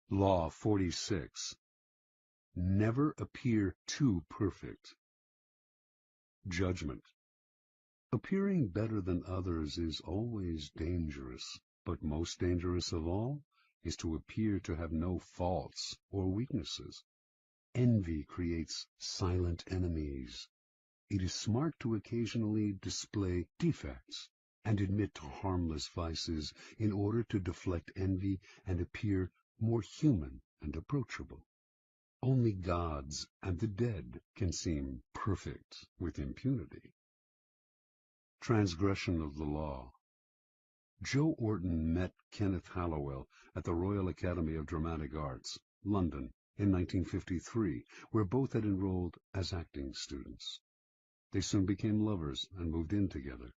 Law 46. Never appear too perfect. Judgment. Appearing better than others is always dangerous, but most dangerous of all is to appear to have no faults or weaknesses. Envy creates silent enemies. It is smart to occasionally display defects and admit to harmless vices in order to deflect envy and appear more human and approachable. Only gods and the dead can seem perfect with impunity. Transgression of the law. Joe Orton met Kenneth Hallowell at the Royal Academy of Dramatic Arts, London, in 1953, where both had enrolled as acting students. They soon became lovers and moved in together.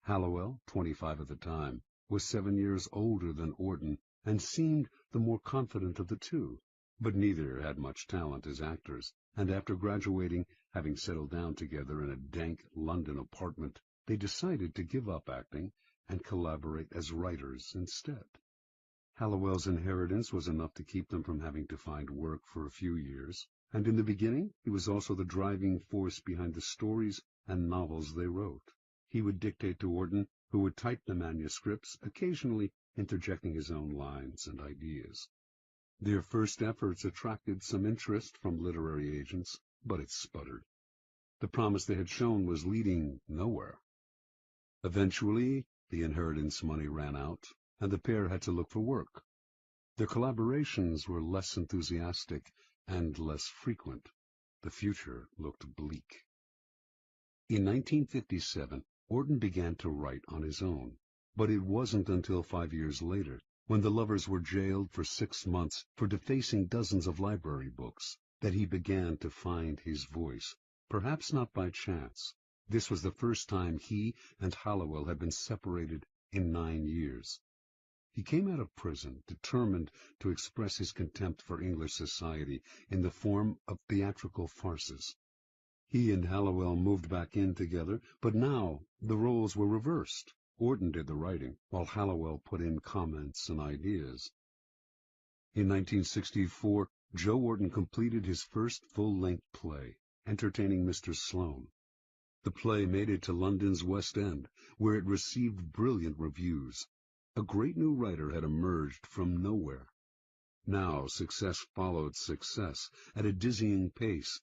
Hallowell, 25 at the time, was 7 years older than Orton and seemed the more confident of the two, but neither had much talent as actors, and after graduating, having settled down together in a dank London apartment, they decided to give up acting and collaborate as writers instead. Hallowell's inheritance was enough to keep them from having to find work for a few years, and in the beginning he was also the driving force behind the stories and novels they wrote. He would dictate to Orton, who would type the manuscripts, occasionally interjecting his own lines and ideas. Their first efforts attracted some interest from literary agents, but it sputtered. The promise they had shown was leading nowhere. Eventually, the inheritance money ran out, and the pair had to look for work. Their collaborations were less enthusiastic and less frequent. The future looked bleak. In 1957, Orton began to write on his own, but it wasn't until 5 years later, when the lovers were jailed for 6 months for defacing dozens of library books, that he began to find his voice, perhaps not by chance. This was the first time he and Hallowell had been separated in 9 years. He came out of prison determined to express his contempt for English society in the form of theatrical farces. He and Hallowell moved back in together, but now the roles were reversed. Orton did the writing, while Hallowell put in comments and ideas. In 1964, Joe Orton completed his first full-length play, Entertaining Mr. Sloane. The play made it to London's West End, where it received brilliant reviews. A great new writer had emerged from nowhere. Now success followed success at a dizzying pace.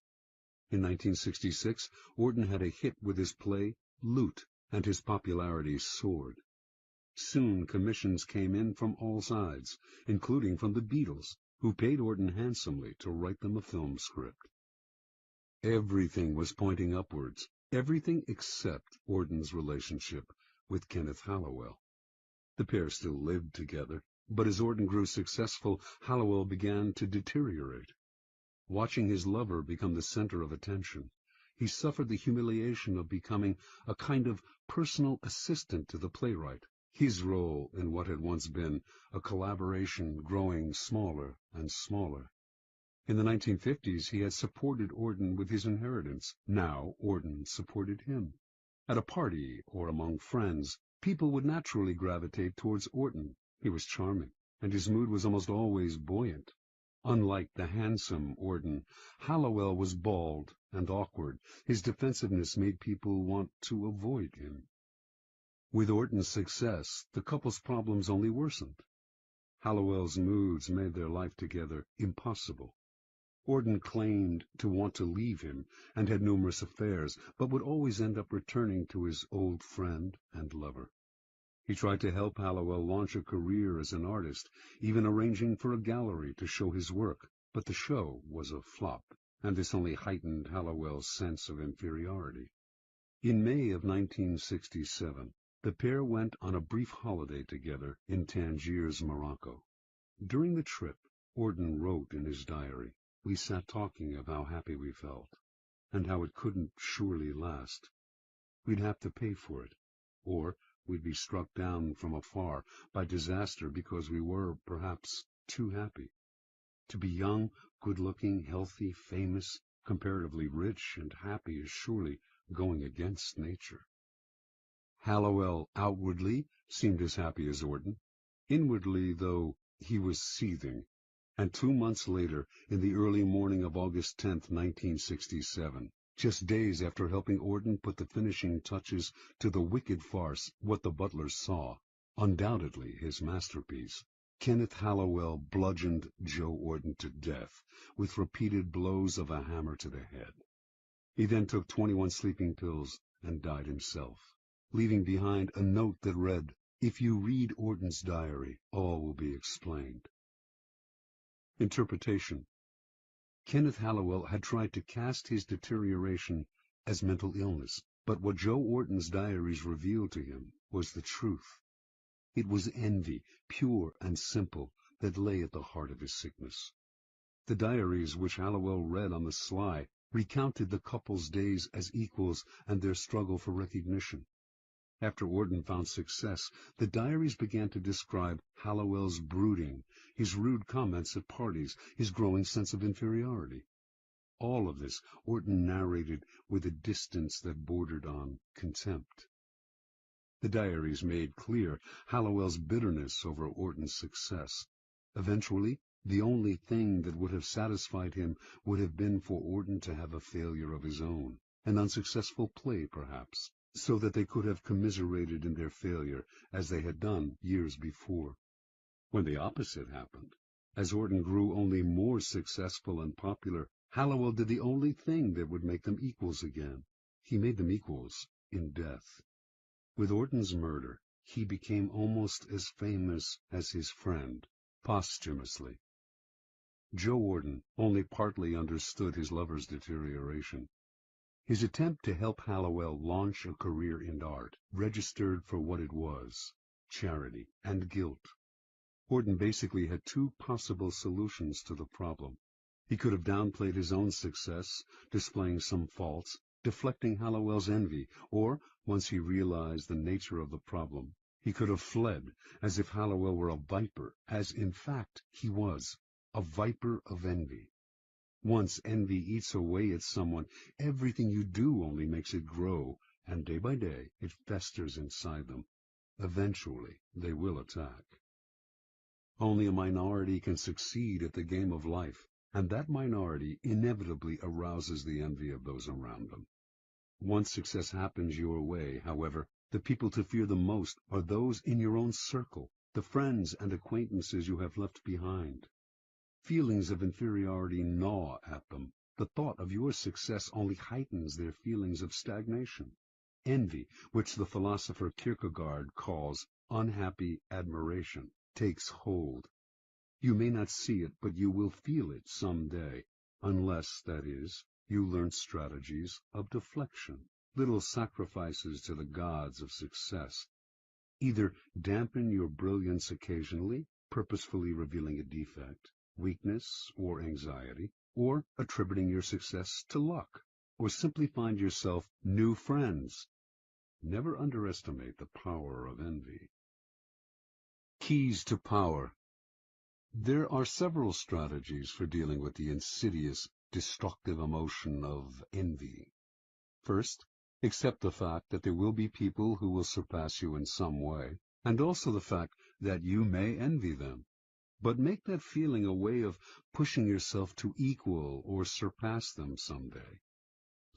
In 1966, Orton had a hit with his play, Loot, and his popularity soared. Soon commissions came in from all sides, including from the Beatles, who paid Orton handsomely to write them a film script. Everything was pointing upwards, everything except Orton's relationship with Kenneth Hallowell. The pair still lived together, but as Orton grew successful, Hallowell began to deteriorate. Watching his lover become the center of attention, he suffered the humiliation of becoming a kind of personal assistant to the playwright, his role in what had once been a collaboration growing smaller and smaller. In the 1950s, he had supported Orton with his inheritance. Now Orton supported him. At a party or among friends, people would naturally gravitate towards Orton. He was charming, and his mood was almost always buoyant. Unlike the handsome Orton, Hallowell was bald and awkward. His defensiveness made people want to avoid him. With Orton's success, the couple's problems only worsened. Hallowell's moods made their life together impossible. Orton claimed to want to leave him and had numerous affairs, but would always end up returning to his old friend and lover. He tried to help Hallowell launch a career as an artist, even arranging for a gallery to show his work, but the show was a flop, and this only heightened Hallowell's sense of inferiority. In May of 1967, the pair went on a brief holiday together in Tangiers, Morocco. During the trip, Orton wrote in his diary, "We sat talking of how happy we felt, and how it couldn't surely last. We'd have to pay for it, or we'd be struck down from afar by disaster because we were, perhaps, too happy. To be young, good-looking, healthy, famous, comparatively rich and happy is surely going against nature. Hallowell outwardly seemed as happy as Orton. Inwardly, though, he was seething. And 2 months later, in the early morning of August 10th, 1967, just days after helping Orton put the finishing touches to the wicked farce What the Butlers Saw, undoubtedly his masterpiece, Kenneth Hallowell bludgeoned Joe Orton to death with repeated blows of a hammer to the head. He then took 21 sleeping pills and died himself, leaving behind a note that read, "If you read Orton's diary, all will be explained." Interpretation. Kenneth Hallowell had tried to cast his deterioration as mental illness, but what Joe Orton's diaries revealed to him was the truth. It was envy, pure and simple, that lay at the heart of his sickness. The diaries which Hallowell read on the sly recounted the couple's days as equals and their struggle for recognition. After Orton found success, the diaries began to describe Hallowell's brooding, his rude comments at parties, his growing sense of inferiority. All of this Orton narrated with a distance that bordered on contempt. The diaries made clear Hallowell's bitterness over Orton's success. Eventually, the only thing that would have satisfied him would have been for Orton to have a failure of his own, an unsuccessful play perhaps, so that they could have commiserated in their failure, as they had done years before. When the opposite happened, as Orton grew only more successful and popular, Hallowell did the only thing that would make them equals again. He made them equals in death. With Orton's murder, he became almost as famous as his friend, posthumously. Joe Orton only partly understood his lover's deterioration. His attempt to help Hallowell launch a career in art registered for what it was, charity and guilt. Orton basically had two possible solutions to the problem. He could have downplayed his own success, displaying some faults, deflecting Hallowell's envy, or, once he realized the nature of the problem, he could have fled as if Hallowell were a viper, as in fact he was, a viper of envy. Once envy eats away at someone, everything you do only makes it grow, and day by day it festers inside them. Eventually they will attack. Only a minority can succeed at the game of life, and that minority inevitably arouses the envy of those around them. Once success happens your way, however, the people to fear the most are those in your own circle, the friends and acquaintances you have left behind. Feelings of inferiority gnaw at them. The thought of your success only heightens their feelings of stagnation. Envy, which the philosopher Kierkegaard calls unhappy admiration, takes hold. You may not see it, but you will feel it some day, unless, that is, you learn strategies of deflection, little sacrifices to the gods of success. Either dampen your brilliance occasionally, purposefully revealing a defect, weakness, or anxiety, or attributing your success to luck, or simply find yourself new friends. Never underestimate the power of envy. Keys to power. There are several strategies for dealing with the insidious, destructive emotion of envy. First, accept the fact that there will be people who will surpass you in some way, and also the fact that you may envy them. But make that feeling a way of pushing yourself to equal or surpass them someday.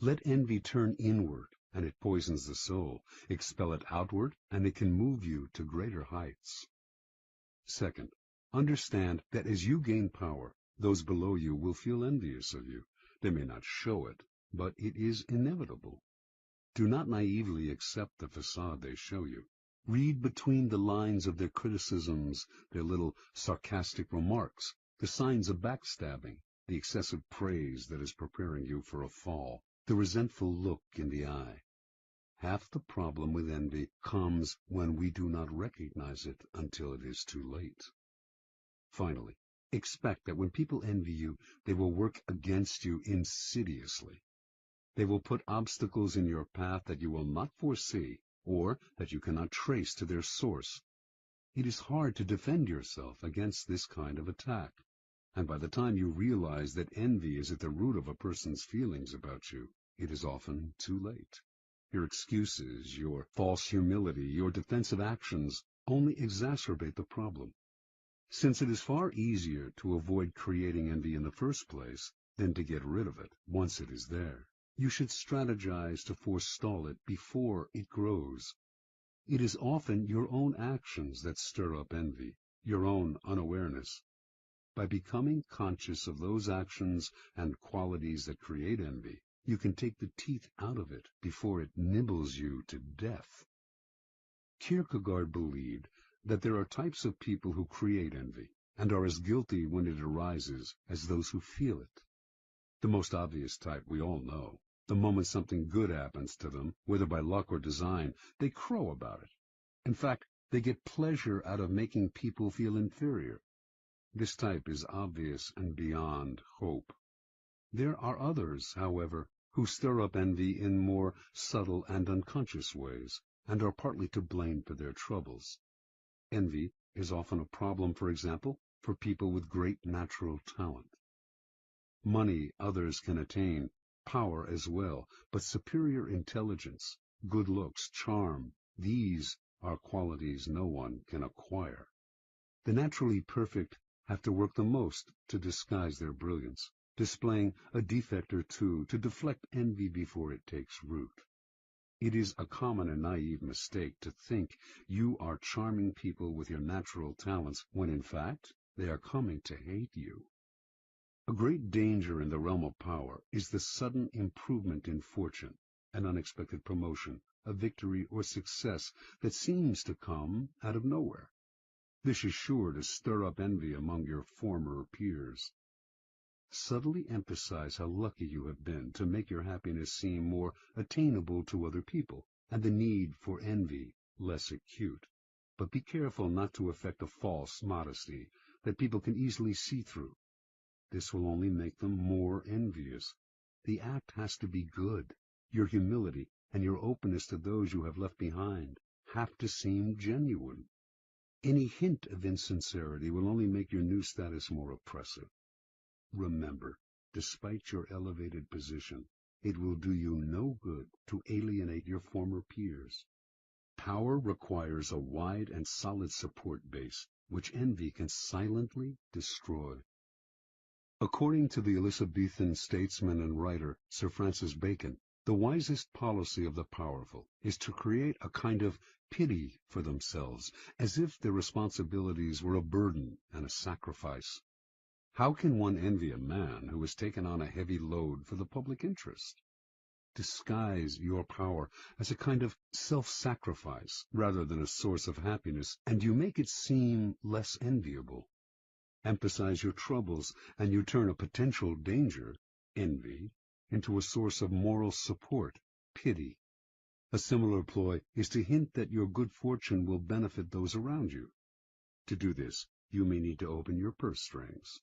Let envy turn inward, and it poisons the soul. Expel it outward, and it can move you to greater heights. Second, understand that as you gain power, those below you will feel envious of you. They may not show it, but it is inevitable. Do not naively accept the facade they show you. Read between the lines of their criticisms, their little sarcastic remarks, the signs of backstabbing, the excessive praise that is preparing you for a fall, the resentful look in the eye. Half the problem with envy comes when we do not recognize it until it is too late. Finally, expect that when people envy you, they will work against you insidiously. They will put obstacles in your path that you will not foresee, or that you cannot trace to their source. It is hard to defend yourself against this kind of attack. And by the time you realize that envy is at the root of a person's feelings about you, it is often too late. Your excuses, your false humility, your defensive actions only exacerbate the problem. Since it is far easier to avoid creating envy in the first place than to get rid of it once it is there, you should strategize to forestall it before it grows. It is often your own actions that stir up envy, your own unawareness. By becoming conscious of those actions and qualities that create envy, you can take the teeth out of it before it nibbles you to death. Kierkegaard believed that there are types of people who create envy and are as guilty when it arises as those who feel it. The most obvious type we all know. The moment something good happens to them, whether by luck or design, they crow about it. In fact, they get pleasure out of making people feel inferior. This type is obvious and beyond hope. There are others, however, who stir up envy in more subtle and unconscious ways, and are partly to blame for their troubles. Envy is often a problem, for example, for people with great natural talent. Money others can attain, power as well, but superior intelligence, good looks, charm, these are qualities no one can acquire. The naturally perfect have to work the most to disguise their brilliance, displaying a defect or two to deflect envy before it takes root. It is a common and naive mistake to think you are charming people with your natural talents when in fact they are coming to hate you. A great danger in the realm of power is the sudden improvement in fortune, an unexpected promotion, a victory or success that seems to come out of nowhere. This is sure to stir up envy among your former peers. Subtly emphasize how lucky you have been to make your happiness seem more attainable to other people, and the need for envy less acute. But be careful not to affect a false modesty that people can easily see through. This will only make them more envious. The act has to be good. Your humility and your openness to those you have left behind have to seem genuine. Any hint of insincerity will only make your new status more oppressive. Remember, despite your elevated position, it will do you no good to alienate your former peers. Power requires a wide and solid support base, which envy can silently destroy. According to the Elizabethan statesman and writer Sir Francis Bacon, the wisest policy of the powerful is to create a kind of pity for themselves, as if their responsibilities were a burden and a sacrifice. How can one envy a man who has taken on a heavy load for the public interest? Disguise your power as a kind of self-sacrifice rather than a source of happiness, and you make it seem less enviable. Emphasize your troubles, and you turn a potential danger, envy, into a source of moral support, pity. A similar ploy is to hint that your good fortune will benefit those around you. To do this, you may need to open your purse strings.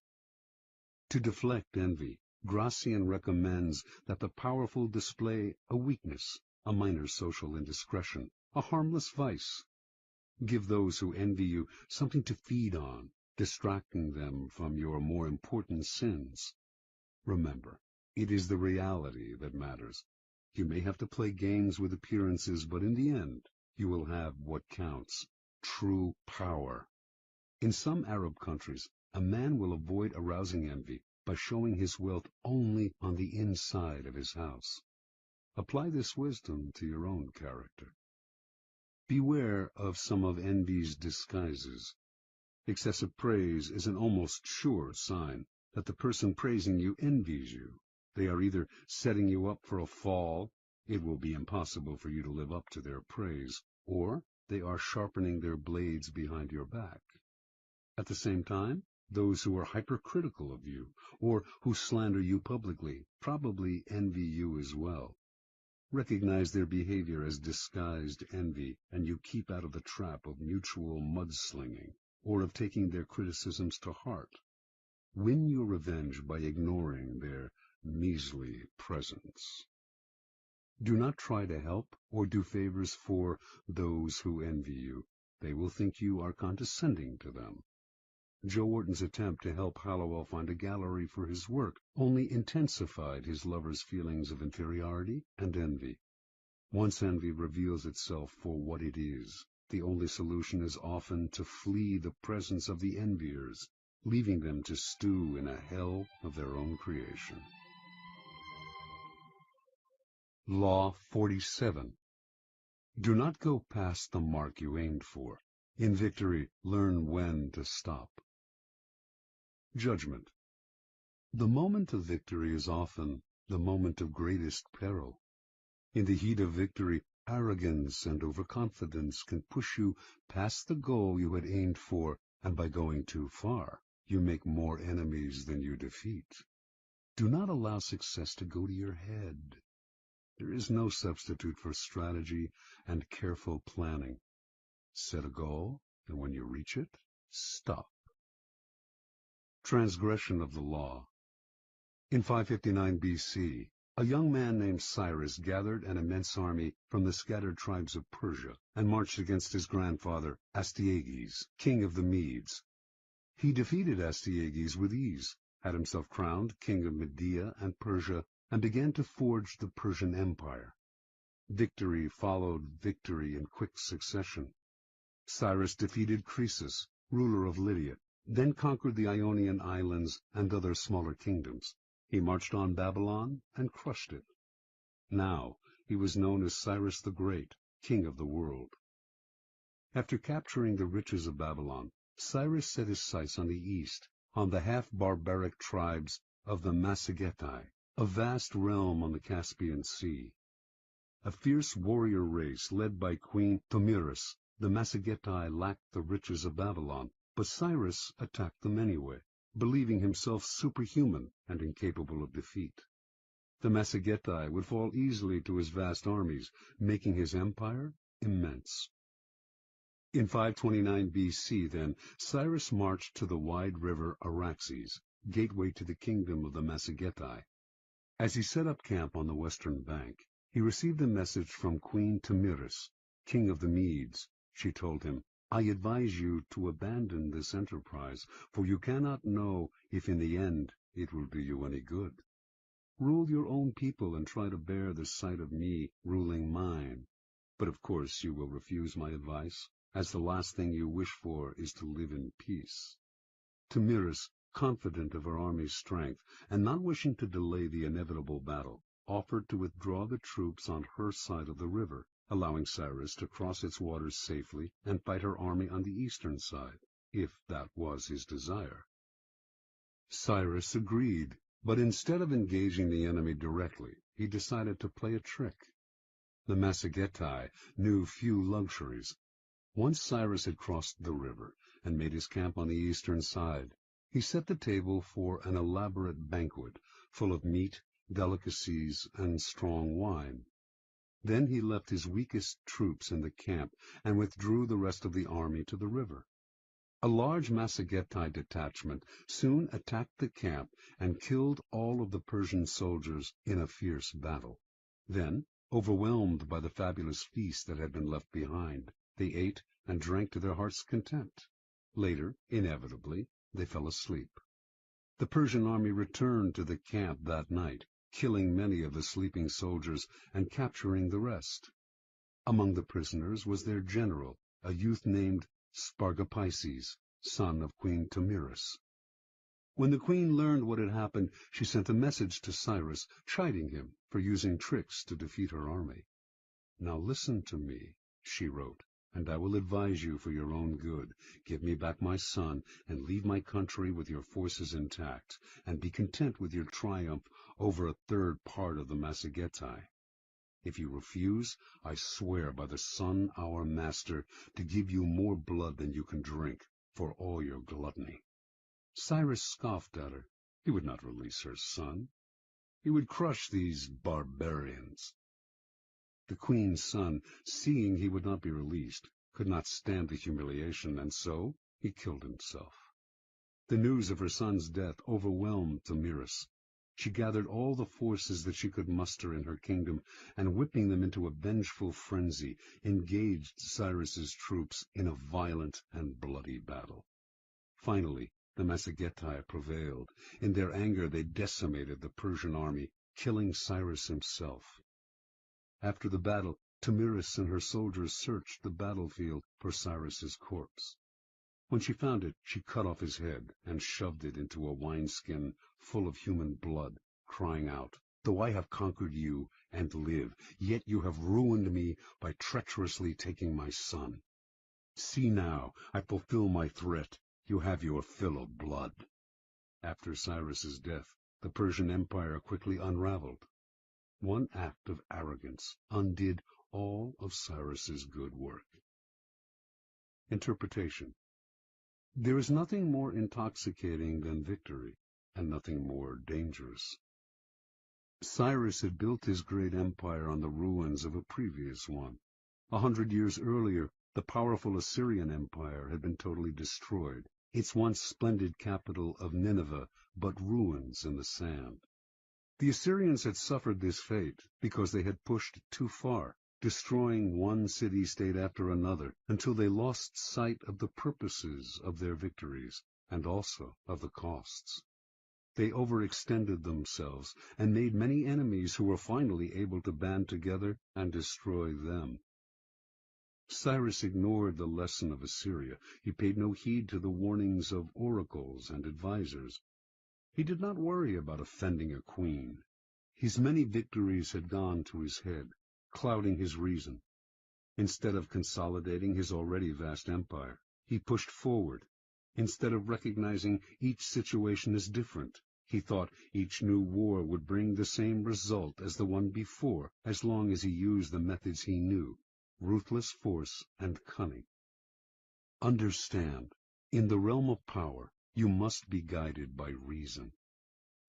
To deflect envy, Gracian recommends that the powerful display a weakness, a minor social indiscretion, a harmless vice. Give those who envy you something to feed on, distracting them from your more important sins. Remember, it is the reality that matters. You may have to play games with appearances, but in the end, you will have what counts, true power. In some Arab countries, a man will avoid arousing envy by showing his wealth only on the inside of his house. Apply this wisdom to your own character. Beware of some of envy's disguises. Excessive praise is an almost sure sign that the person praising you envies you. They are either setting you up for a fall, it will be impossible for you to live up to their praise, or they are sharpening their blades behind your back. At the same time, those who are hypercritical of you, or who slander you publicly, probably envy you as well. Recognize their behavior as disguised envy, and you keep out of the trap of mutual mudslinging, or of taking their criticisms to heart. Win your revenge by ignoring their measly presence. Do not try to help or do favors for those who envy you. They will think you are condescending to them. Joe Orton's attempt to help Hallowell find a gallery for his work only intensified his lover's feelings of inferiority and envy. Once envy reveals itself for what it is, the only solution is often to flee the presence of the enviers, leaving them to stew in a hell of their own creation. Law 47. Do not go past the mark you aimed for. In victory, learn when to stop. Judgment. The moment of victory is often the moment of greatest peril. In the heat of victory, arrogance and overconfidence can push you past the goal you had aimed for, and by going too far, you make more enemies than you defeat. Do not allow success to go to your head. There is no substitute for strategy and careful planning. Set a goal, and when you reach it, stop. Transgression of the law. In 559 BC, a young man named Cyrus gathered an immense army from the scattered tribes of Persia and marched against his grandfather, Astyages, king of the Medes. He defeated Astyages with ease, had himself crowned king of Media and Persia, and began to forge the Persian Empire. Victory followed victory in quick succession. Cyrus defeated Croesus, ruler of Lydia, then conquered the Ionian islands and other smaller kingdoms. He marched on Babylon and crushed it. Now he was known as Cyrus the Great, king of the world. After capturing the riches of Babylon, Cyrus set his sights on the east, on the half-barbaric tribes of the Massagetæ, a vast realm on the Caspian Sea. A fierce warrior race led by Queen Tomyris, the Massagetæ lacked the riches of Babylon, but Cyrus attacked them anyway, believing himself superhuman and incapable of defeat. The Massagetæ would fall easily to his vast armies, making his empire immense. In 529 BC, then, Cyrus marched to the wide river Araxes, gateway to the kingdom of the Massagetæ. As he set up camp on the western bank, he received a message from Queen Tomyris, king of the Medes. She told him, "I advise you to abandon this enterprise, for you cannot know if in the end it will do you any good. Rule your own people and try to bear the sight of me ruling mine. But of course you will refuse my advice, as the last thing you wish for is to live in peace." Tomyris, confident of her army's strength, and not wishing to delay the inevitable battle, offered to withdraw the troops on her side of the river, allowing Cyrus to cross its waters safely and fight her army on the eastern side, if that was his desire. Cyrus agreed, but instead of engaging the enemy directly, he decided to play a trick. The Massagetæ knew few luxuries. Once Cyrus had crossed the river and made his camp on the eastern side, he set the table for an elaborate banquet full of meat, delicacies, and strong wine. Then he left his weakest troops in the camp and withdrew the rest of the army to the river. A large Massagetæ detachment soon attacked the camp and killed all of the Persian soldiers in a fierce battle. Then, overwhelmed by the fabulous feast that had been left behind, they ate and drank to their heart's content. Later, inevitably, they fell asleep. The Persian army returned to the camp that night, killing many of the sleeping soldiers and capturing the rest. Among the prisoners was their general, a youth named Spargapises, son of Queen Tomyris. When the queen learned what had happened, she sent a message to Cyrus, chiding him for using tricks to defeat her army. "Now listen to me," she wrote, "and I will advise you for your own good. Give me back my son, and leave my country with your forces intact, and be content with your triumph over a third part of the Massagetæ. If you refuse, I swear by the sun, our master, to give you more blood than you can drink, for all your gluttony." Cyrus scoffed at her. He would not release her son. He would crush these barbarians. The queen's son, seeing he would not be released, could not stand the humiliation, and so he killed himself. The news of her son's death overwhelmed Tomyris. She gathered all the forces that she could muster in her kingdom, and whipping them into a vengeful frenzy, engaged Cyrus's troops in a violent and bloody battle. Finally, The Massagetæ prevailed. In their anger they decimated the Persian army, killing Cyrus himself. After the battle, Tamiris and her soldiers searched the battlefield for Cyrus's corpse. When she found it, she cut off his head and shoved it into a wineskin full of human blood, crying out, "Though I have conquered you and live, yet you have ruined me by treacherously taking my son. See now, I fulfill my threat. You have your fill of blood." After Cyrus's death, the Persian Empire quickly unraveled. One act of arrogance undid all of Cyrus's good work. Interpretation. There is nothing more intoxicating than victory, and nothing more dangerous. Cyrus had built his great empire on the ruins of a previous one. 100 years earlier, the powerful Assyrian Empire had been totally destroyed, its once splendid capital of Nineveh but ruins in the sand. The Assyrians had suffered this fate because they had pushed too far, destroying one city-state after another, until they lost sight of the purposes of their victories, and also of the costs. They overextended themselves and made many enemies who were finally able to band together and destroy them. Cyrus ignored the lesson of Assyria. He paid no heed to the warnings of oracles and advisers. He did not worry about offending a queen. His many victories had gone to his head, clouding his reason. Instead of consolidating his already vast empire, he pushed forward. Instead of recognizing each situation as different, he thought each new war would bring the same result as the one before, as long as he used the methods he knew, ruthless force and cunning. Understand, in the realm of power, you must be guided by reason.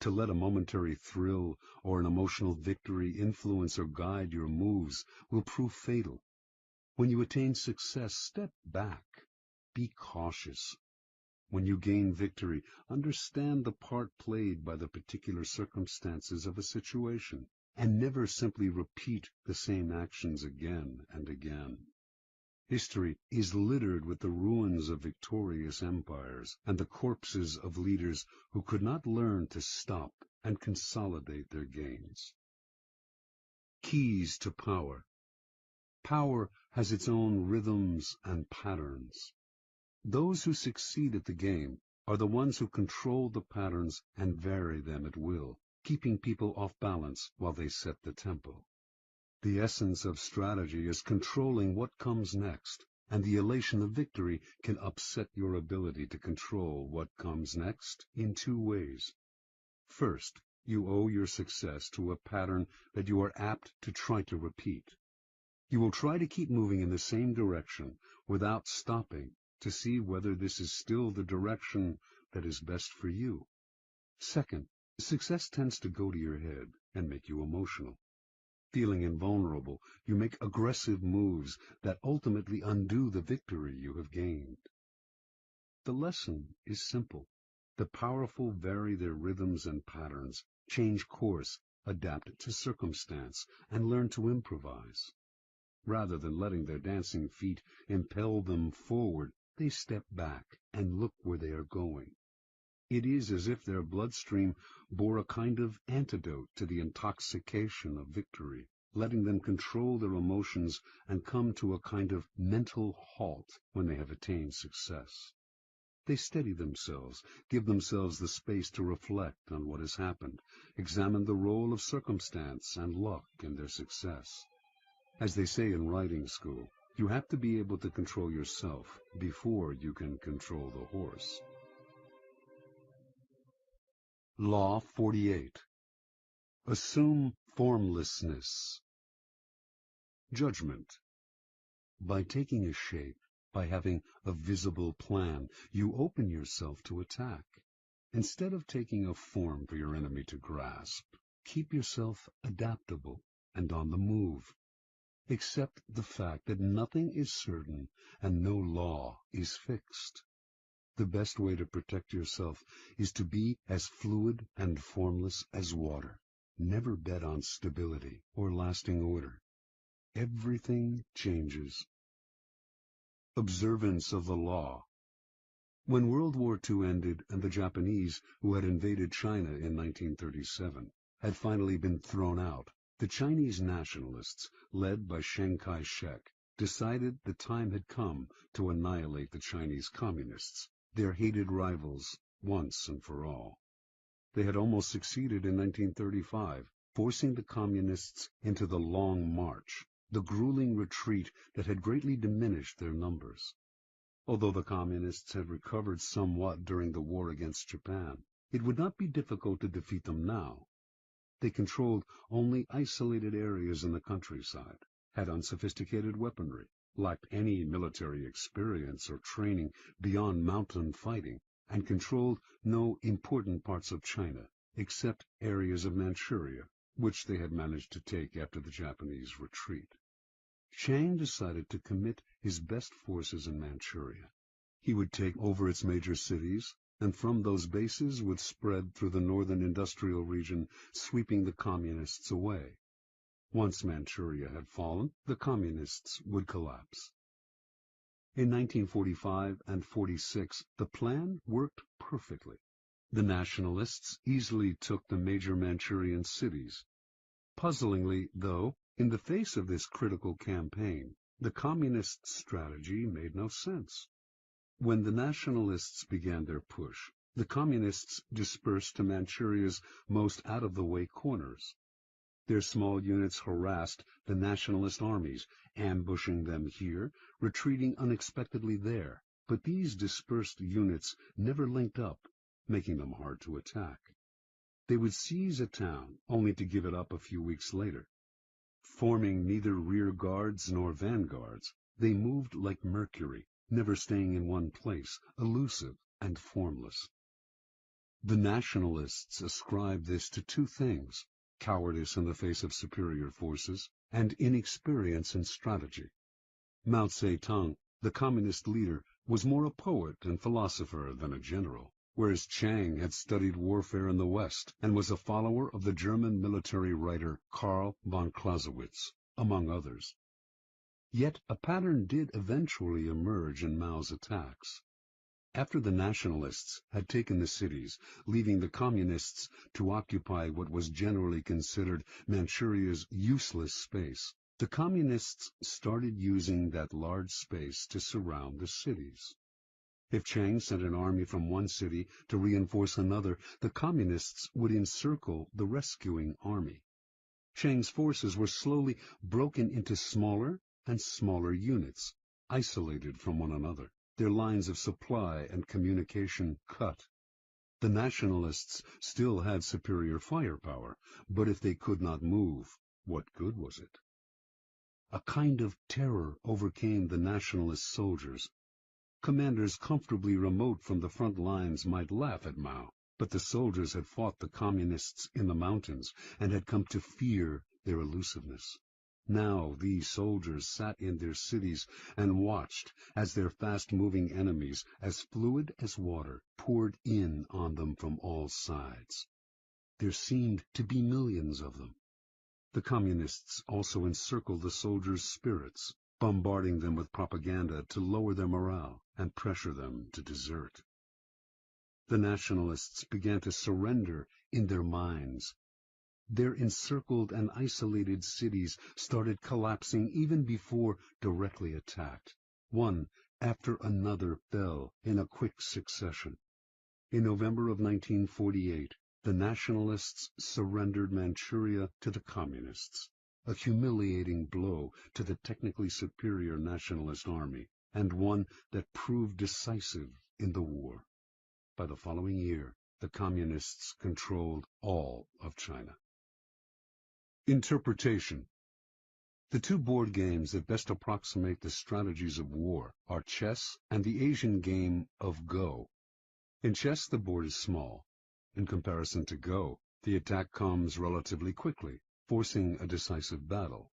To let a momentary thrill or an emotional victory influence or guide your moves will prove fatal. When you attain success, step back. Be cautious. When you gain victory, understand the part played by the particular circumstances of a situation, and never simply repeat the same actions again and again. History is littered with the ruins of victorious empires and the corpses of leaders who could not learn to stop and consolidate their gains. Keys to power. Power has its own rhythms and patterns. Those who succeed at the game are the ones who control the patterns and vary them at will, keeping people off balance while they set the tempo. The essence of strategy is controlling what comes next, and the elation of victory can upset your ability to control what comes next in two ways. First, you owe your success to a pattern that you are apt to try to repeat. You will try to keep moving in the same direction without stopping to see whether this is still the direction that is best for you. Second, success tends to go to your head and make you emotional. Feeling invulnerable, you make aggressive moves that ultimately undo the victory you have gained. The lesson is simple. The powerful vary their rhythms and patterns, change course, adapt to circumstance, and learn to improvise. Rather than letting their dancing feet impel them forward, they step back and look where they are going. It is as if their bloodstream bore a kind of antidote to the intoxication of victory, letting them control their emotions and come to a kind of mental halt when they have attained success. They steady themselves, give themselves the space to reflect on what has happened, examine the role of circumstance and luck in their success. As they say in riding school, you have to be able to control yourself before you can control the horse. Law 48. Assume formlessness. Judgment. By taking a shape, by having a visible plan, you open yourself to attack. Instead of taking a form for your enemy to grasp, keep yourself adaptable and on the move. Accept the fact that nothing is certain and no law is fixed. The best way to protect yourself is to be as fluid and formless as water. Never bet on stability or lasting order. Everything changes. Observance of the law. When World War II ended and the Japanese, who had invaded China in 1937, had finally been thrown out, the Chinese nationalists, led by Chiang Kai-shek, decided the time had come to annihilate the Chinese communists, their hated rivals, once and for all. They had almost succeeded in 1935, forcing the communists into the Long March, the grueling retreat that had greatly diminished their numbers. Although the communists had recovered somewhat during the war against Japan, it would not be difficult to defeat them now. They controlled only isolated areas in the countryside, had unsophisticated weaponry, lacked any military experience or training beyond mountain fighting, and controlled no important parts of China, except areas of Manchuria, which they had managed to take after the Japanese retreat. Chiang decided to commit his best forces in Manchuria. He would take over its major cities, and from those bases would spread through the northern industrial region, sweeping the communists away. Once Manchuria had fallen, the communists would collapse. In 1945 and 46, the plan worked perfectly. The nationalists easily took the major Manchurian cities. Puzzlingly, though, in the face of this critical campaign, the communist strategy made no sense. When the nationalists began their push, the communists dispersed to Manchuria's most out-of-the-way corners. Their small units harassed the nationalist armies, ambushing them here, retreating unexpectedly there, but these dispersed units never linked up, making them hard to attack. They would seize a town, only to give it up a few weeks later. Forming neither rear guards nor vanguards, they moved like Mercury, never staying in one place, elusive and formless. The nationalists ascribed this to two things: cowardice in the face of superior forces, and inexperience in strategy. Mao Zedong, the communist leader, was more a poet and philosopher than a general, whereas Chiang had studied warfare in the West and was a follower of the German military writer Karl von Clausewitz, among others. Yet a pattern did eventually emerge in Mao's attacks. After the nationalists had taken the cities, leaving the communists to occupy what was generally considered Manchuria's useless space, the communists started using that large space to surround the cities. If Chiang sent an army from one city to reinforce another, the communists would encircle the rescuing army. Chiang's forces were slowly broken into smaller and smaller units, isolated from one another, their lines of supply and communication cut. The nationalists still had superior firepower, but if they could not move, what good was it? A kind of terror overcame the nationalist soldiers. Commanders comfortably remote from the front lines might laugh at Mao, but the soldiers had fought the communists in the mountains and had come to fear their elusiveness. Now these soldiers sat in their cities and watched as their fast-moving enemies, as fluid as water, poured in on them from all sides. There seemed to be millions of them. The communists also encircled the soldiers' spirits, bombarding them with propaganda to lower their morale and pressure them to desert. The nationalists began to surrender in their minds. Their encircled and isolated cities started collapsing even before directly attacked. One after another fell in a quick succession. In November of 1948, the nationalists surrendered Manchuria to the communists, a humiliating blow to the technically superior nationalist army, and one that proved decisive in the war. By the following year, the communists controlled all of China. Interpretation. The two board games that best approximate the strategies of war are chess and the Asian game of Go. In chess, the board is small. In comparison to Go, the attack comes relatively quickly, forcing a decisive battle.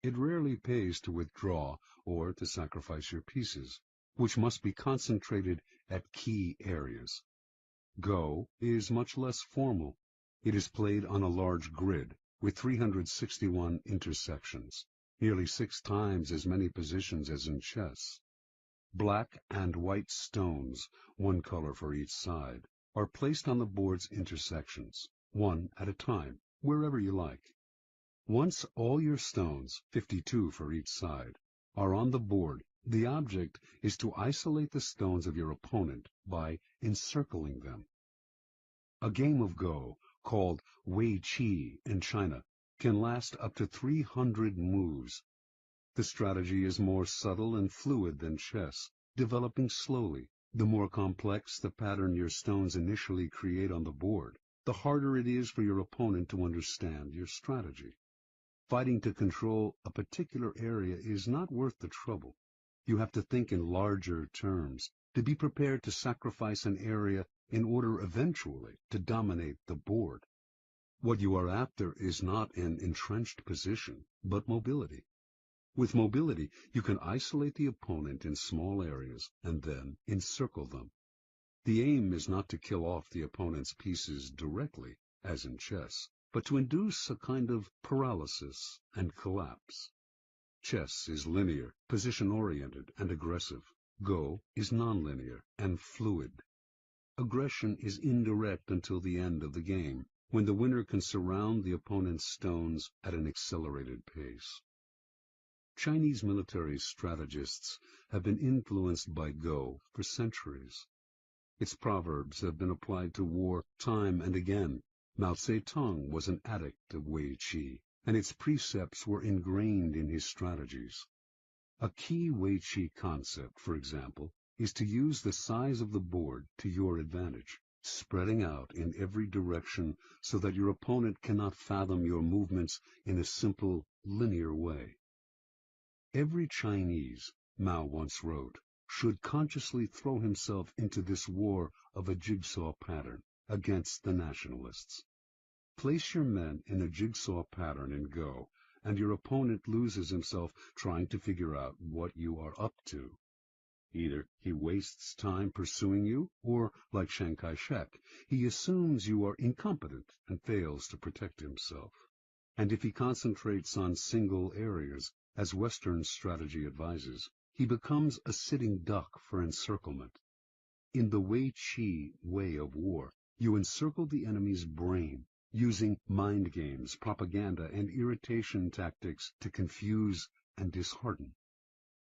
It rarely pays to withdraw or to sacrifice your pieces, which must be concentrated at key areas. Go is much less formal. It is played on a large grid, with 361 intersections, nearly 6 times as many positions as in chess. Black and white stones, one color for each side, are placed on the board's intersections, one at a time, wherever you like. Once all your stones, 52 for each side, are on the board, the object is to isolate the stones of your opponent by encircling them. A game of Go, called Wei Qi in China, can last up to 300 moves. The strategy is more subtle and fluid than chess, developing slowly. The more complex the pattern your stones initially create on the board, the harder it is for your opponent to understand your strategy. Fighting to control a particular area is not worth the trouble. You have to think in larger terms, to be prepared to sacrifice an area in order eventually to dominate the board. What you are after is not an entrenched position, but mobility. With mobility, you can isolate the opponent in small areas and then encircle them. The aim is not to kill off the opponent's pieces directly, as in chess, but to induce a kind of paralysis and collapse. Chess is linear, position-oriented, and aggressive. Go is nonlinear and fluid. Aggression is indirect until the end of the game, when the winner can surround the opponent's stones at an accelerated pace. Chinese military strategists have been influenced by Go for centuries. Its proverbs have been applied to war time and again. Mao Zedong was an addict of Wei Qi, and its precepts were ingrained in his strategies. A key Wei Qi concept, for example, is to use the size of the board to your advantage, spreading out in every direction so that your opponent cannot fathom your movements in a simple, linear way. Every Chinese, Mao once wrote, should consciously throw himself into this war of a jigsaw pattern against the nationalists. Place your men in a jigsaw pattern in Go, and your opponent loses himself trying to figure out what you are up to. Either he wastes time pursuing you, or, like Chiang Kai-shek, he assumes you are incompetent and fails to protect himself. And if he concentrates on single areas, as Western strategy advises, he becomes a sitting duck for encirclement. In the Wei Qi way of war, you encircle the enemy's brain, using mind games, propaganda, and irritation tactics to confuse and dishearten.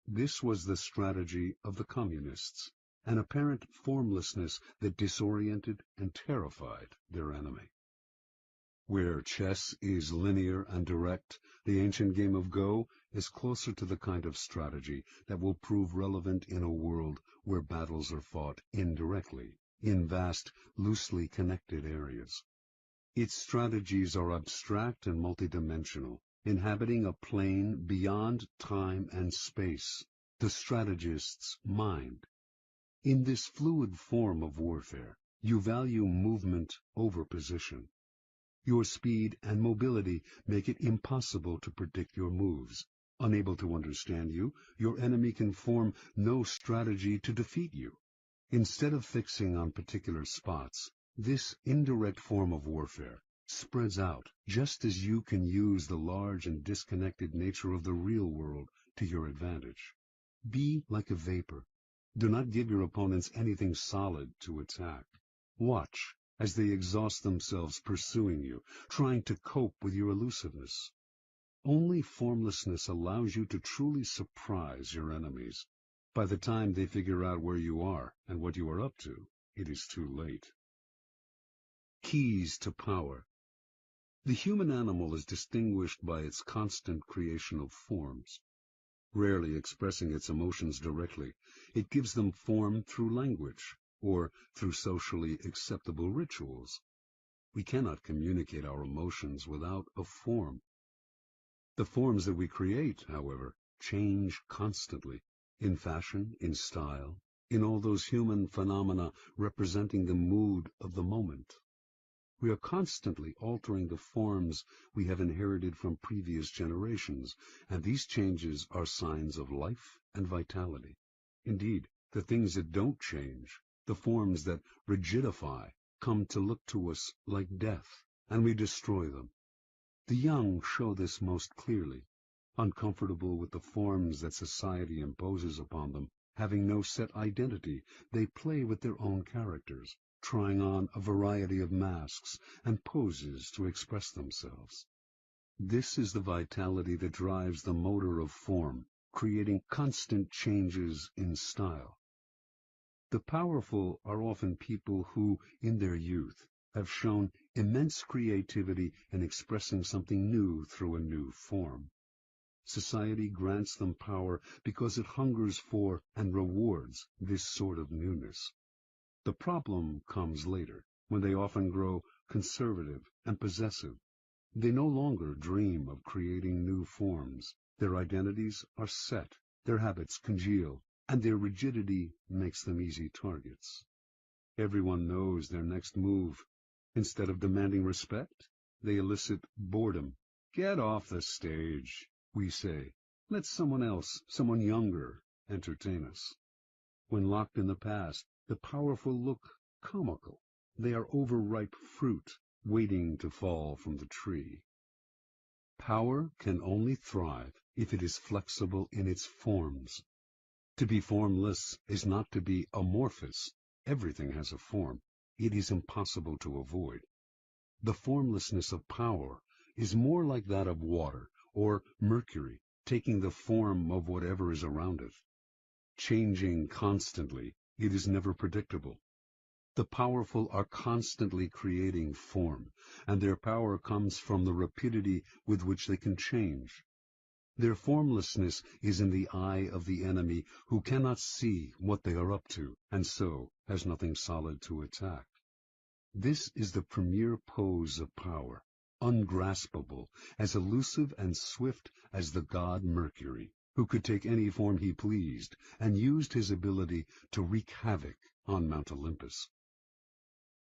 This was the strategy of the communists, an apparent formlessness that disoriented and terrified their enemy. Where chess is linear and direct, the ancient game of Go is closer to the kind of strategy that will prove relevant in a world where battles are fought indirectly, in vast, loosely connected areas. Its strategies are abstract and multidimensional, inhabiting a plane beyond time and space, the strategist's mind. In this fluid form of warfare, you value movement over position. Your speed and mobility make it impossible to predict your moves. Unable to understand you, your enemy can form no strategy to defeat you. Instead of fixing on particular spots, this indirect form of warfare spreads out, just as you can use the large and disconnected nature of the real world to your advantage. Be like a vapor. Do not give your opponents anything solid to attack. Watch as they exhaust themselves pursuing you, trying to cope with your elusiveness. Only formlessness allows you to truly surprise your enemies. By the time they figure out where you are and what you are up to, it is too late. Keys to power. The human animal is distinguished by its constant creation of forms. Rarely expressing its emotions directly, it gives them form through language, or through socially acceptable rituals. We cannot communicate our emotions without a form. The forms that we create, however, change constantly, in fashion, in style, in all those human phenomena representing the mood of the moment. We are constantly altering the forms we have inherited from previous generations, and these changes are signs of life and vitality. Indeed, the things that don't change, the forms that rigidify, come to look to us like death, and we destroy them. The young show this most clearly. Uncomfortable with the forms that society imposes upon them, Having no set identity, they play with their own characters, trying on a variety of masks and poses to express themselves. This is the vitality that drives the motor of form, creating constant changes in style. The powerful are often people who, in their youth, have shown immense creativity in expressing something new through a new form. Society grants them power because it hungers for and rewards this sort of newness. The problem comes later, when they often grow conservative and possessive. They no longer dream of creating new forms. Their identities are set, their habits congeal, and their rigidity makes them easy targets. Everyone knows their next move. Instead of demanding respect, they elicit boredom. Get off the stage, we say. Let someone else, someone younger, entertain us. When locked in the past, the powerful look comical. They are overripe fruit, waiting to fall from the tree. Power can only thrive if it is flexible in its forms. To be formless is not to be amorphous. Everything has a form. It is impossible to avoid. The formlessness of power is more like that of water or mercury, taking the form of whatever is around it. Changing constantly, it is never predictable. The powerful are constantly creating form, and their power comes from the rapidity with which they can change. Their formlessness is in the eye of the enemy, who cannot see what they are up to, and so has nothing solid to attack. This is the premier pose of power, ungraspable, as elusive and swift as the god Mercury, who could take any form he pleased, and used his ability to wreak havoc on Mount Olympus.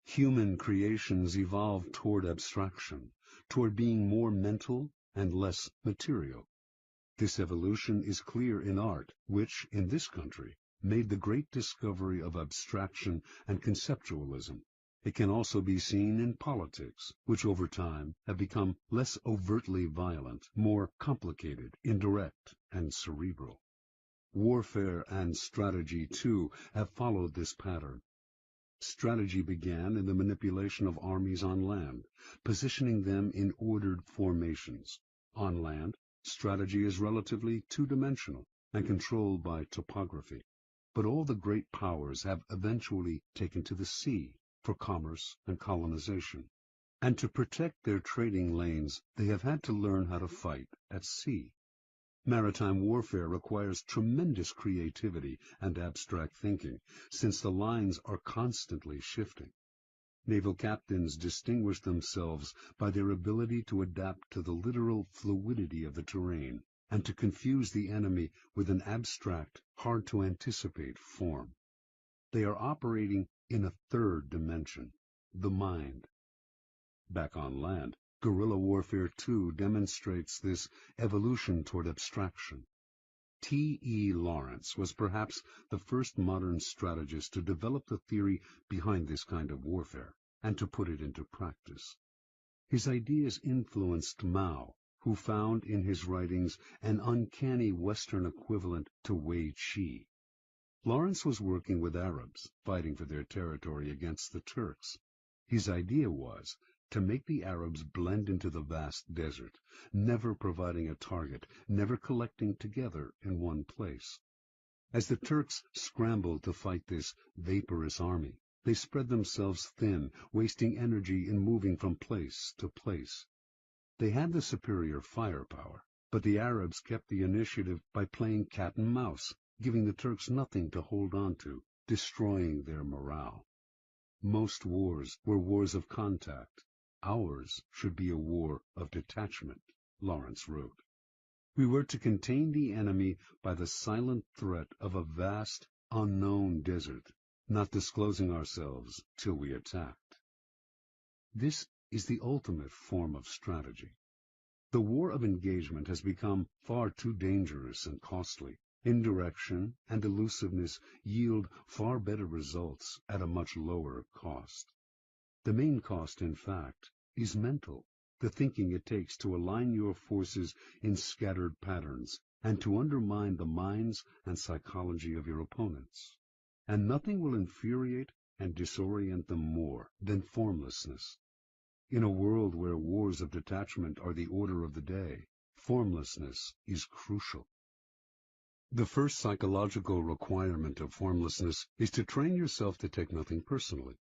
Human creations evolved toward abstraction, toward being more mental and less material. This evolution is clear in art, which, in this country, made the great discovery of abstraction and conceptualism. It can also be seen in politics, which over time have become less overtly violent, more complicated, indirect, and cerebral. Warfare and strategy, too, have followed this pattern. Strategy began in the manipulation of armies on land, positioning them in ordered formations. On land, strategy is relatively two-dimensional and controlled by topography. But all the great powers have eventually taken to the sea for commerce and colonization. And to protect their trading lanes, they have had to learn how to fight at sea. Maritime warfare requires tremendous creativity and abstract thinking, since the lines are constantly shifting. Naval captains distinguish themselves by their ability to adapt to the literal fluidity of the terrain and to confuse the enemy with an abstract, hard-to-anticipate form. They are operating in a third dimension, the mind. Back on land, guerrilla warfare, too, demonstrates this evolution toward abstraction. T.E. Lawrence was perhaps the first modern strategist to develop the theory behind this kind of warfare and to put it into practice. His ideas influenced Mao, who found in his writings an uncanny Western equivalent to Wei Qi. Lawrence was working with Arabs, fighting for their territory against the Turks. His idea was to make the Arabs blend into the vast desert, never providing a target, never collecting together in one place. As the Turks scrambled to fight this vaporous army, they spread themselves thin, wasting energy in moving from place to place. They had the superior firepower, but the Arabs kept the initiative by playing cat and mouse, giving the Turks nothing to hold on to, destroying their morale. Most wars were wars of contact. Ours should be a war of detachment, Lawrence wrote. We were to contain the enemy by the silent threat of a vast, unknown desert, not disclosing ourselves till we attacked. This is the ultimate form of strategy. The war of engagement has become far too dangerous and costly. Indirection and elusiveness yield far better results at a much lower cost. The main cost, in fact, is mental, the thinking it takes to align your forces in scattered patterns, and to undermine the minds and psychology of your opponents. And nothing will infuriate and disorient them more than formlessness. In a world where wars of detachment are the order of the day, formlessness is crucial. The first psychological requirement of formlessness is to train yourself to take nothing personally.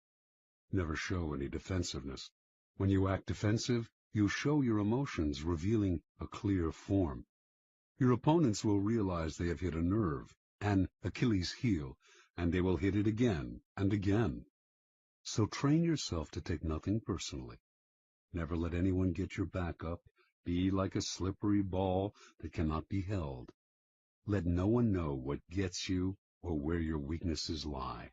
Never show any defensiveness. When you act defensive, you show your emotions, revealing a clear form. Your opponents will realize they have hit a nerve, an Achilles heel, and they will hit it again and again. So train yourself to take nothing personally. Never let anyone get your back up. Be like a slippery ball that cannot be held. Let no one know what gets you or where your weaknesses lie.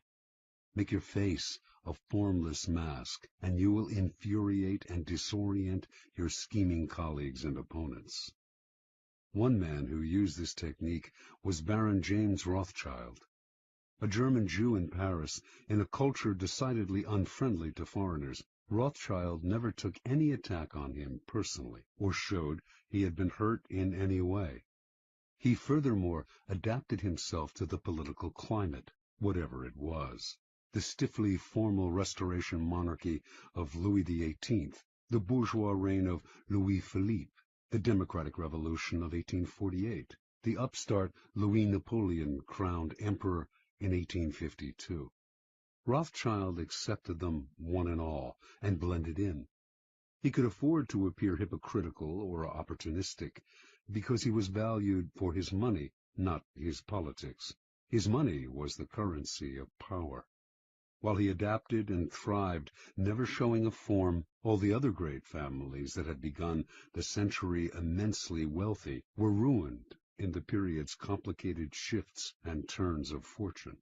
Make your face a formless mask, and you will infuriate and disorient your scheming colleagues and opponents. One man who used this technique was Baron James Rothschild, a German Jew in Paris. In a culture decidedly unfriendly to foreigners, Rothschild never took any attack on him personally or showed he had been hurt in any way. He furthermore adapted himself to the political climate, whatever it was. The stiffly formal Restoration monarchy of Louis XVIII, the bourgeois reign of Louis Philippe, the Democratic Revolution of 1848, the upstart Louis Napoleon crowned emperor in 1852. Rothschild accepted them one and all and blended in. He could afford to appear hypocritical or opportunistic because he was valued for his money, not his politics. His money was the currency of power. While he adapted and thrived, never showing a form, all the other great families that had begun the century immensely wealthy were ruined in the period's complicated shifts and turns of fortune.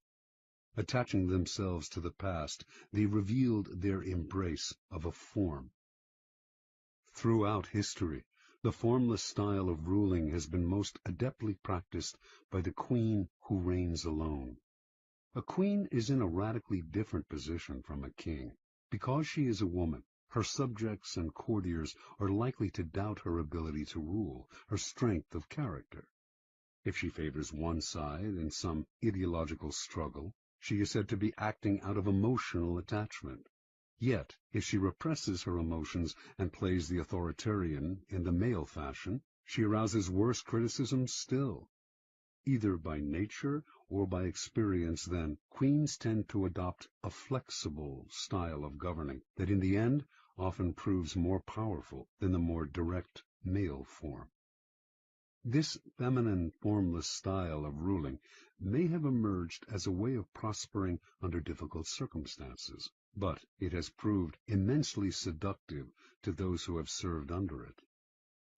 Attaching themselves to the past, they revealed their embrace of a form. Throughout history, the formless style of ruling has been most adeptly practiced by the queen who reigns alone. A queen is in a radically different position from a king. Because she is a woman, her subjects and courtiers are likely to doubt her ability to rule, her strength of character. If she favors one side in some ideological struggle, she is said to be acting out of emotional attachment. Yet, if she represses her emotions and plays the authoritarian in the male fashion, she arouses worse criticism still. Either by nature or by experience, then, queens tend to adopt a flexible style of governing that in the end often proves more powerful than the more direct male form. This feminine, formless style of ruling may have emerged as a way of prospering under difficult circumstances, but it has proved immensely seductive to those who have served under it.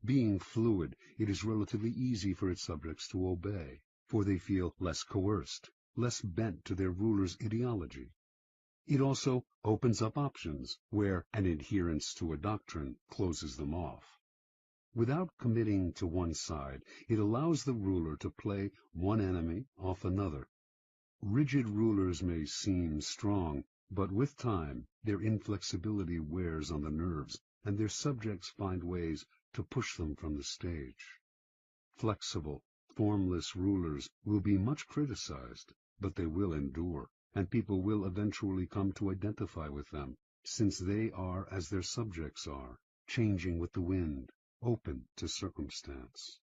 Being fluid, it is relatively easy for its subjects to obey, for they feel less coerced, less bent to their ruler's ideology. It also opens up options where an adherence to a doctrine closes them off. Without committing to one side, it allows the ruler to play one enemy off another. Rigid rulers may seem strong, but with time their inflexibility wears on the nerves, and their subjects find ways to push them from the stage. Flexible, formless rulers will be much criticized, but they will endure, and people will eventually come to identify with them, since they are as their subjects are, changing with the wind, open to circumstance.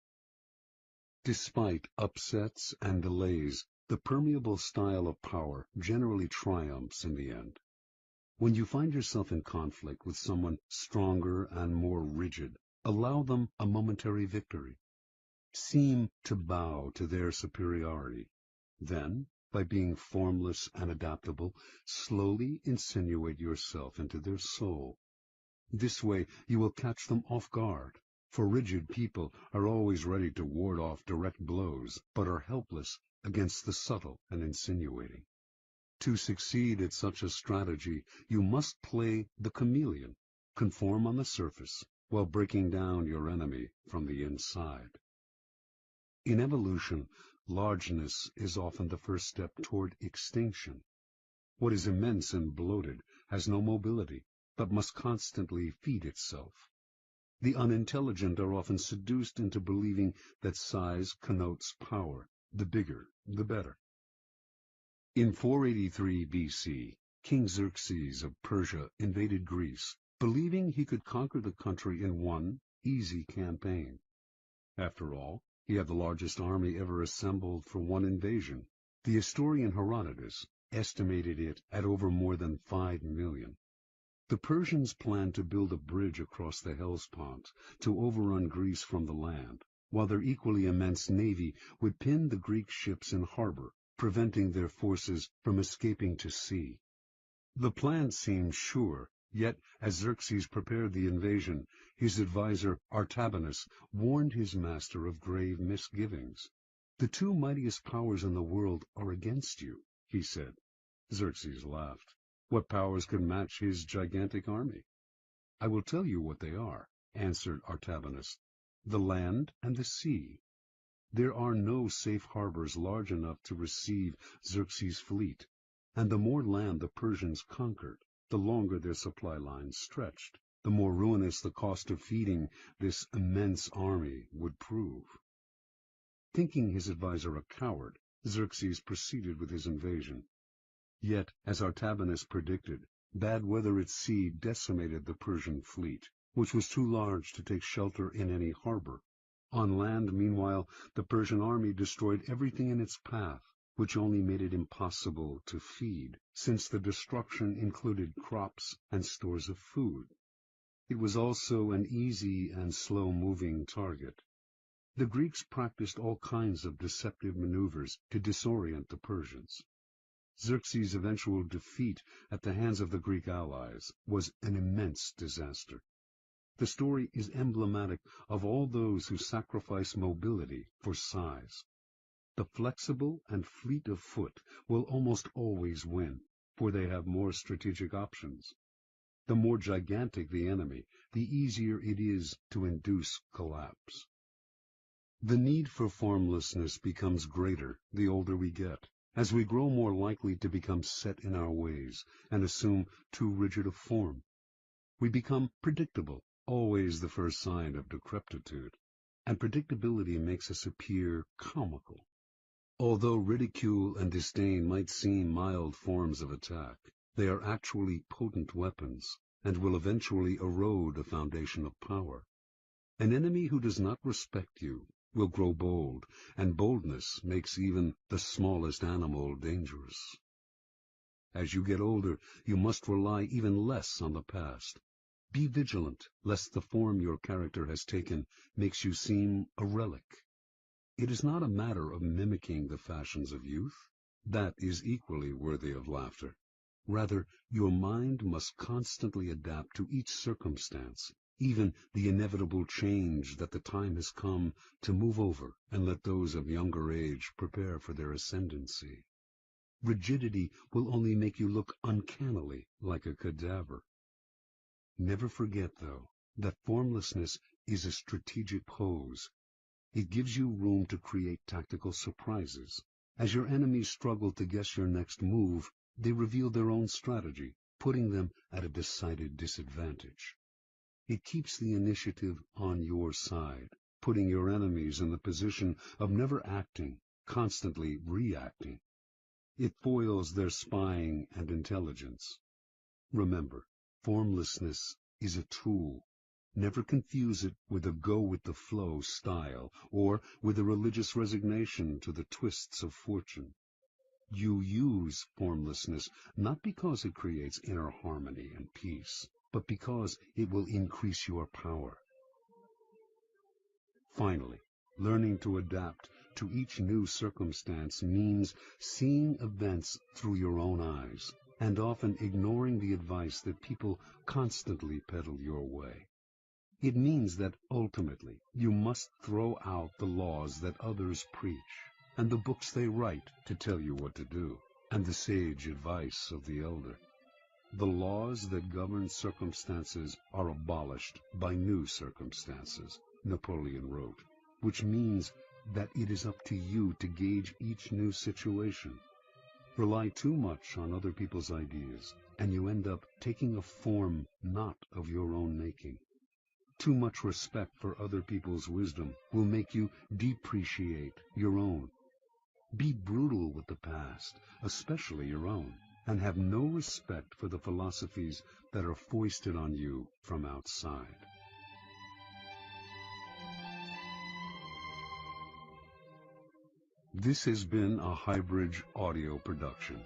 Despite upsets and delays, the permeable style of power generally triumphs in the end. When you find yourself in conflict with someone stronger and more rigid, allow them a momentary victory. Seem to bow to their superiority. Then, by being formless and adaptable, slowly insinuate yourself into their soul. This way you will catch them off guard, for rigid people are always ready to ward off direct blows, but are helpless against the subtle and insinuating. To succeed at such a strategy, you must play the chameleon, conform on the surface, while breaking down your enemy from the inside. In evolution, largeness is often the first step toward extinction. What is immense and bloated has no mobility, but must constantly feed itself. The unintelligent are often seduced into believing that size connotes power. The bigger, the better. In 483 BC, King Xerxes of Persia invaded Greece, believing he could conquer the country in one easy campaign. After all, he had the largest army ever assembled for one invasion. The historian Herodotus estimated it at over more than 5 million. The Persians planned to build a bridge across the Hellespont to overrun Greece from the land, while their equally immense navy would pin the Greek ships in harbor, preventing their forces from escaping to sea. The plan seemed sure, yet as Xerxes prepared the invasion, his adviser Artabanus warned his master of grave misgivings. "The two mightiest powers in the world are against you," he said. Xerxes laughed. What powers could match his gigantic army? "I will tell you what they are," answered Artabanus. "The land and the sea. There are no safe harbors large enough to receive Xerxes' fleet, and the more land the Persians conquered, the longer their supply lines stretched, the more ruinous the cost of feeding this immense army would prove." Thinking his adviser a coward, Xerxes proceeded with his invasion. Yet, as Artabanus predicted, bad weather at sea decimated the Persian fleet, which was too large to take shelter in any harbor. On land, meanwhile, the Persian army destroyed everything in its path, which only made it impossible to feed, since the destruction included crops and stores of food. It was also an easy and slow-moving target. The Greeks practiced all kinds of deceptive maneuvers to disorient the Persians. Xerxes' eventual defeat at the hands of the Greek allies was an immense disaster. The story is emblematic of all those who sacrifice mobility for size. The flexible and fleet of foot will almost always win, for they have more strategic options. The more gigantic the enemy, the easier it is to induce collapse. The need for formlessness becomes greater the older we get, as we grow more likely to become set in our ways and assume too rigid a form. We become predictable, always the first sign of decrepitude, and predictability makes us appear comical. Although ridicule and disdain might seem mild forms of attack, they are actually potent weapons, and will eventually erode a foundation of power. An enemy who does not respect you will grow bold, and boldness makes even the smallest animal dangerous. As you get older, you must rely even less on the past. Be vigilant, lest the form your character has taken makes you seem a relic. It is not a matter of mimicking the fashions of youth. That is equally worthy of laughter. Rather, your mind must constantly adapt to each circumstance, even the inevitable change that the time has come to move over and let those of younger age prepare for their ascendancy. Rigidity will only make you look uncannily like a cadaver. Never forget, though, that formlessness is a strategic pose. It gives you room to create tactical surprises. As your enemies struggle to guess your next move, they reveal their own strategy, putting them at a decided disadvantage. It keeps the initiative on your side, putting your enemies in the position of never acting, constantly reacting. It foils their spying and intelligence. Remember, formlessness is a tool. Never confuse it with a go-with-the-flow style, or with a religious resignation to the twists of fortune. You use formlessness not because it creates inner harmony and peace, but because it will increase your power. Finally, learning to adapt to each new circumstance means seeing events through your own eyes, and often ignoring the advice that people constantly peddle your way. It means that ultimately you must throw out the laws that others preach, and the books they write to tell you what to do, and the sage advice of the elder. The laws that govern circumstances are abolished by new circumstances, Napoleon wrote, which means that it is up to you to gauge each new situation. Rely too much on other people's ideas, and you end up taking a form not of your own making. Too much respect for other people's wisdom will make you depreciate your own. Be brutal with the past, especially your own, and have no respect for the philosophies that are foisted on you from outside. This has been a Highbridge audio production.